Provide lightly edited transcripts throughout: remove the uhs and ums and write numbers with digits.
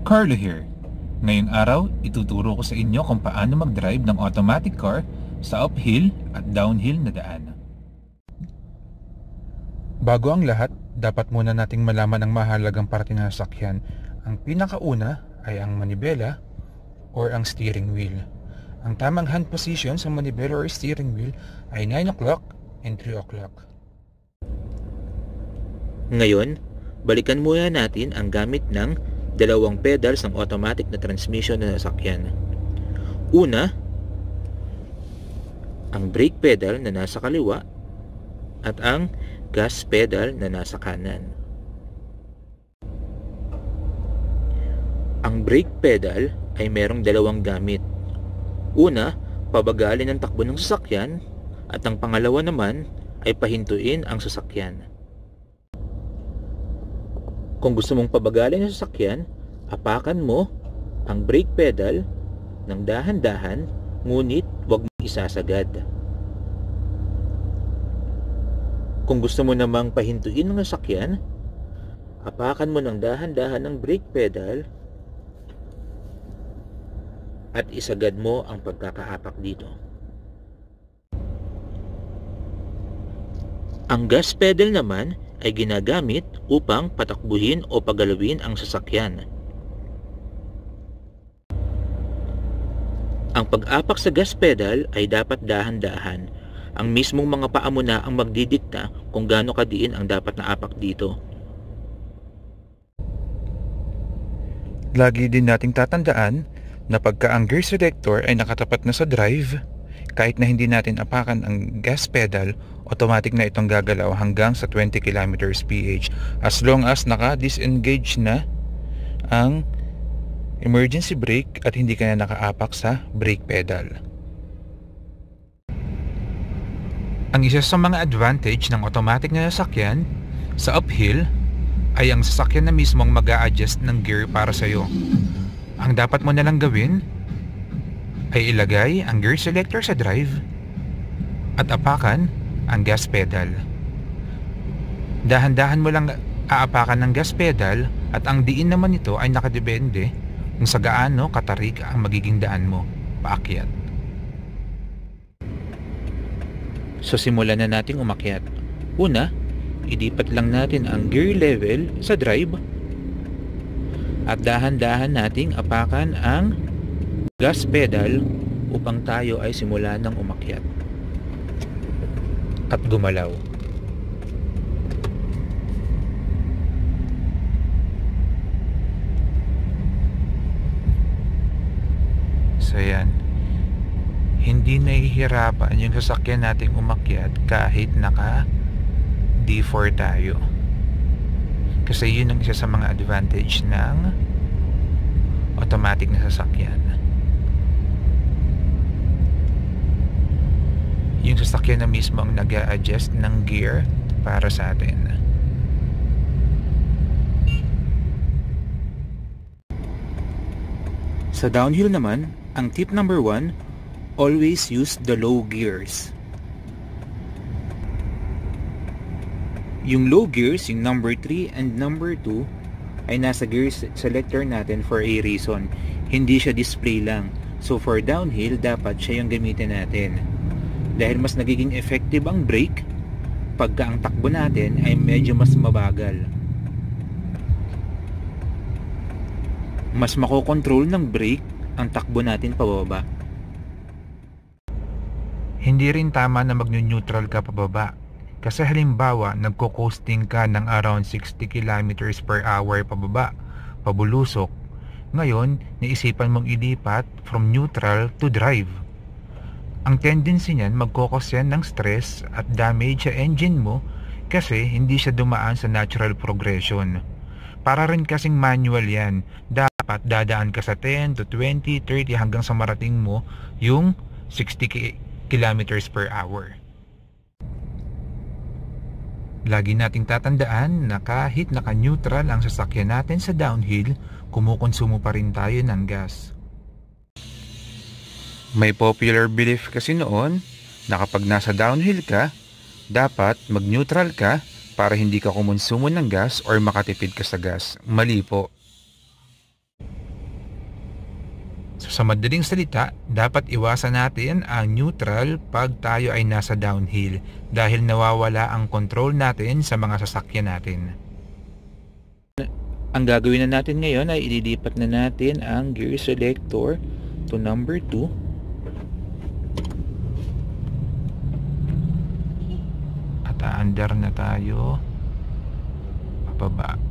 Carlo here. Ngayong araw, ituturo ko sa inyo kung paano mag-drive ng automatic car sa uphill at downhill na daan. Bago ang lahat, dapat muna nating malaman ang mahalagang parte ng sasakyan. Ang pinakauna ay ang manibela or ang steering wheel. Ang tamang hand position sa manibela or steering wheel ay 9 o'clock and 3 o'clock. Ngayon, balikan muna natin ang gamit ng dalawang pedals ng automatic na transmission na sasakyan. Una, ang brake pedal na nasa kaliwa at ang gas pedal na nasa kanan. Ang brake pedal ay merong dalawang gamit. Una, pabagalin ang takbo ng sasakyan at ang pangalawa naman ay pahintuin ang sasakyan. Kung gusto mong pabagalin ang sasakyan, apakan mo ang brake pedal ng dahan-dahan, ngunit huwag mong isasagad. Kung gusto mo namang pahintuin ang sasakyan, apakan mo ng dahan-dahan ang brake pedal at isagad mo ang pagkakaapak dito. Ang gas pedal naman ay ginagamit upang patakbuhin o pagalawin ang sasakyan. Ang pag-apak sa gas pedal ay dapat dahan-dahan. Ang mismong mga paa mo na ang magdidikta kung gaano kadiin ang dapat na apak dito. Lagi din nating tatandaan na pagka ang gear selector ay nakatapat na sa drive, kahit na hindi natin apakan ang gas pedal, automatic na itong gagalaw hanggang sa 20 km/h as long as naka-disengage na ang emergency brake at hindi ka na nakaapak sa brake pedal. Ang isa sa mga advantage ng automatic na sasakyan sa uphill ay ang sasakyan na mismong mag-a-adjust ng gear para sa iyo. Ang dapat mo na lang gawin ay ilagay ang gear selector sa drive at apakan ang gas pedal. Dahan-dahan mo lang aapakan ng gas pedal at ang diin naman nito ay nakadepende kung sa gaano katarik ang magiging daan mo paakyat. So simulan na nating umakyat. Una, ilipat lang natin ang gear level sa drive at dahan-dahan nating apakan ang gas pedal upang tayo ay simulan ng umakyat at gumalaw. So yan, hindi nahihirapan yung sasakyan nating umakyat kahit naka D4 tayo. Kasi yun ang isa sa mga advantage ng automatic na sasakyan. Yung sasakyan na mismo ang nag-a-adjust ng gear para sa atin. Sa downhill naman, ang tip number 1, always use the low gears. Yung low gears, yung number 3 and number 2 ay nasa gear selector natin for a reason. Hindi siya display lang. So for downhill, dapat siya yung gamitin natin. Dahil mas nagiging effective ang brake pagka ang takbo natin ay medyo mas mabagal. Mas makokontrol ng brake ang takbo natin pababa. Hindi rin tama na mag-neutral ka pababa. Kasi halimbawa, nagko-coasting ka ng around 60 km/h pababa, pabulusok. Ngayon, naisipan mong ilipat from neutral to drive. Ang tendency niyan, magkokos yan ng stress at damage sa engine mo kasi hindi siya dumaan sa natural progression. Para rin kasing manual yan, dapat dadaan ka sa 10 to 20, 30 hanggang sa marating mo yung 60 km/h. Lagi nating tatandaan na kahit naka-neutral ang sasakyan natin sa downhill, kumukonsumo pa rin tayo ng gas. May popular belief kasi noon na kapag nasa downhill ka, dapat mag-neutral ka para hindi ka kumonsumo ng gas or makatipid ka sa gas. Mali po. So sa madaling salita, dapat iwasan natin ang neutral pag tayo ay nasa downhill dahil nawawala ang control natin sa mga sasakyan natin. Ang gagawin na natin ngayon ay ililipat na natin ang gear selector to number 2. At under na tayo pababa.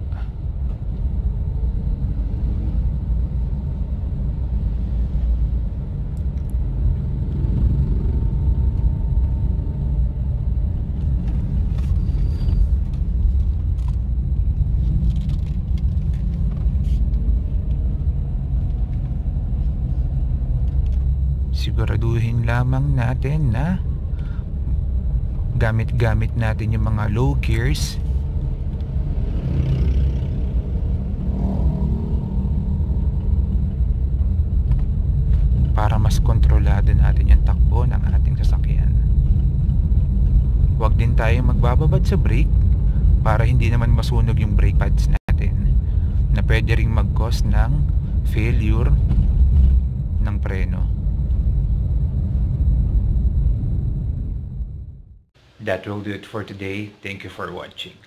Siguraduhin lamang natin na gamit natin yung mga low gears para mas kontrolado natin yung takbo ng ating sasakyan. Huwag din tayong magbababad sa brake para hindi naman masunog yung brake pads natin na pwede ring mag-cause ng failure ng preno. That will do it for today. Thank you for watching.